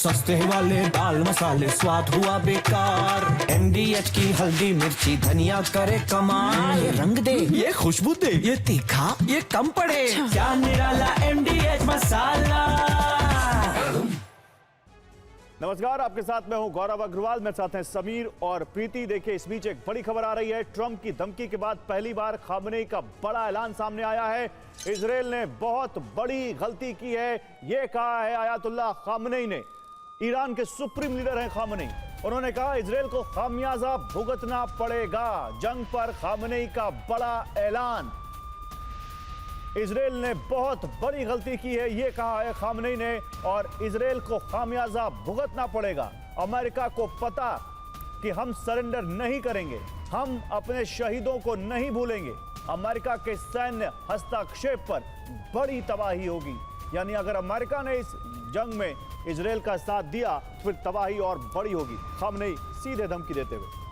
सस्ते वाले दाल मसाले स्वाद हुआ बेकार। MDH की हल्दी मिर्ची धनिया करे कमाल। ये रंग दे, ये खुशबू दे, ये तीखा, ये कम पड़े। क्या निराला MDH मसाला। नमस्कार, आपके साथ मैं हूं गौरव अग्रवाल, मेरे साथ हैं समीर और प्रीति। देखिए, इस बीच एक बड़ी खबर आ रही है। ट्रंप की धमकी के बाद पहली बार खामनेई का बड़ा ऐलान सामने आया है। इजराइल ने बहुत बड़ी गलती की है, यह कहा है आयतुल्लाह खामनेई ने। ईरान के सुप्रीम लीडर हैं खामनेई। उन्होंने कहा इजराइल को खामियाजा भुगतना पड़ेगा। जंग पर खामनेई का बड़ा ऐलान। इजराइल ने बहुत बड़ी गलती की है, यह कहा है खामनेई ने, और इजराइल को खामियाजा भुगतना पड़ेगा। अमेरिका को पता कि हम सरेंडर नहीं करेंगे, हम अपने शहीदों को नहीं भूलेंगे। अमेरिका के सैन्य हस्तक्षेप पर बड़ी तबाही होगी। यानी अगर अमेरिका ने इस जंग में इजराइल का साथ दिया तो फिर तबाही और बड़ी होगी। खामनेई सीधे धमकी देते हुए।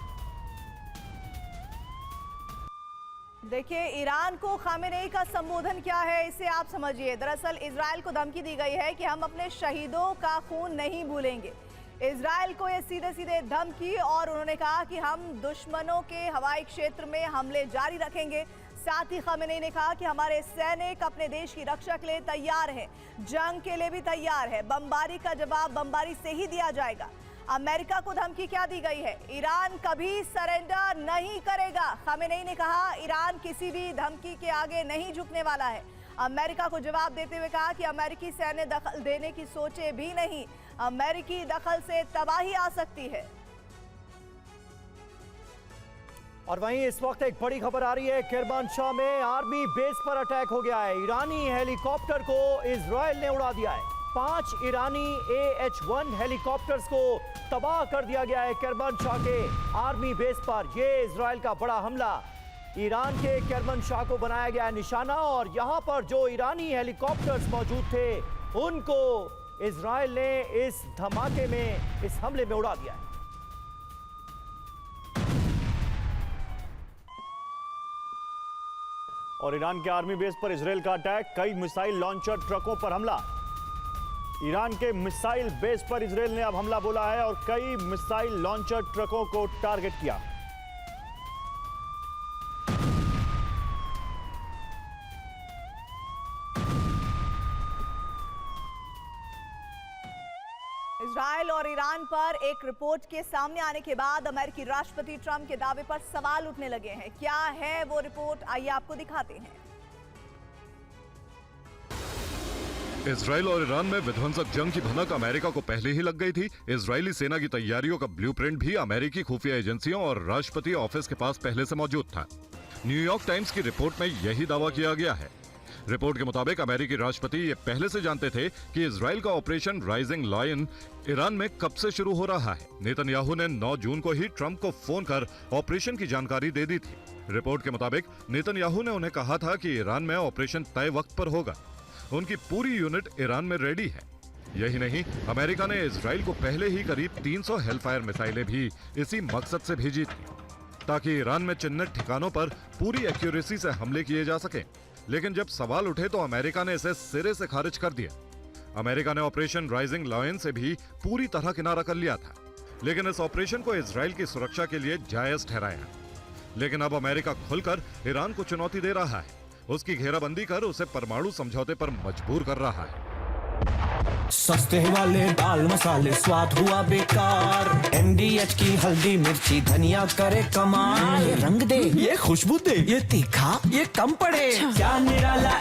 देखिए, ईरान को खामेनेई का संबोधन क्या है, इसे आप समझिए। दरअसल इजराइल को धमकी दी गई है कि हम अपने शहीदों का खून नहीं भूलेंगे। इजराइल को ये सीधे सीधे धमकी, और उन्होंने कहा कि हम दुश्मनों के हवाई क्षेत्र में हमले जारी रखेंगे। साथ ही खामेनेई ने कहा कि हमारे सैनिक अपने देश की रक्षा के लिए तैयार हैं, जंग के लिए भी तैयार है। बमबारी का जवाब बमबारी से ही दिया जाएगा। अमेरिका को धमकी क्या दी गई है? ईरान कभी सरेंडर नहीं करेगा। खामेनेई ने कहा ईरान किसी भी धमकी के आगे नहीं झुकने वाला है। अमेरिका को जवाब देते हुए कहा कि अमेरिकी सैन्य दखल देने की सोचे भी नहीं। अमेरिकी दखल से तबाही आ सकती है। और वहीं इस वक्त एक बड़ी खबर आ रही है। किरमानशाह में आर्मी बेस पर अटैक हो गया है। ईरानी हेलीकॉप्टर को इजराइल ने उड़ा दिया है। 5 ईरानी AH-1 हेलीकॉप्टर्स को तबाह कर दिया गया है किरमानशाह के आर्मी बेस पर। यह इजराइल का बड़ा हमला। ईरान के किरमानशाह को बनाया गया है निशाना, और यहां पर जो ईरानी हेलीकॉप्टर्स मौजूद थे उनको इजराइल ने इस धमाके में, इस हमले में उड़ा दिया है। और ईरान के आर्मी बेस पर इजराइल का अटैक, कई मिसाइल लॉन्चर ट्रकों पर हमला। ईरान के मिसाइल बेस पर इजराइल ने अब हमला बोला है और कई मिसाइल लॉन्चर ट्रकों को टारगेट किया। इजराइल और ईरान पर एक रिपोर्ट के सामने आने के बाद अमेरिकी राष्ट्रपति ट्रंप के दावे पर सवाल उठने लगे हैं। क्या है वो रिपोर्ट, आइए आपको दिखाते हैं। इजराइल और ईरान में विध्वंसक जंग की भनक अमेरिका को पहले ही लग गई थी। इजरायली सेना की तैयारियों का ब्लूप्रिंट भी अमेरिकी खुफिया एजेंसियों और राष्ट्रपति ऑफिस के पास पहले से मौजूद था। न्यूयॉर्क टाइम्स की रिपोर्ट में यही दावा किया गया है। रिपोर्ट के मुताबिक अमेरिकी राष्ट्रपति ये पहले से जानते थे कि इजराइल का ऑपरेशन राइजिंग लायन ईरान में कब से शुरू हो रहा है। नेतन्याहू ने 9 जून को ही ट्रंप को फोन कर ऑपरेशन की जानकारी दे दी थी। रिपोर्ट के मुताबिक नेतन्याहू ने उन्हें कहा था कि ईरान में ऑपरेशन तय वक्त पर होगा। उनकी पूरी यूनिट ईरान में रेडी है। यही नहीं, अमेरिका ने इजराइल को पहले ही करीब 300 हेलफायर मिसाइलें भी इसी मकसद से भेजी थी, ताकि ईरान में चिन्हित ठिकानों पर पूरी एक्यूरेसी से हमले किए जा सके। लेकिन जब सवाल उठे तो अमेरिका ने इसे सिरे से खारिज कर दिया। अमेरिका ने ऑपरेशन राइजिंग लायन से भी पूरी तरह किनारा कर लिया था, लेकिन इस ऑपरेशन को इजराइल की सुरक्षा के लिए जायज ठहराया। लेकिन अब अमेरिका खुलकर ईरान को चुनौती दे रहा है, उसकी घेराबंदी कर उसे परमाणु समझौते पर मजबूर कर रहा है। सस्ते वाले दाल मसाले स्वाद हुआ बेकार। MDH की हल्दी मिर्ची धनिया करे कमाल। ये रंग दे, ये खुशबू दे, ये तीखा, ये कम पड़े। क्या निराला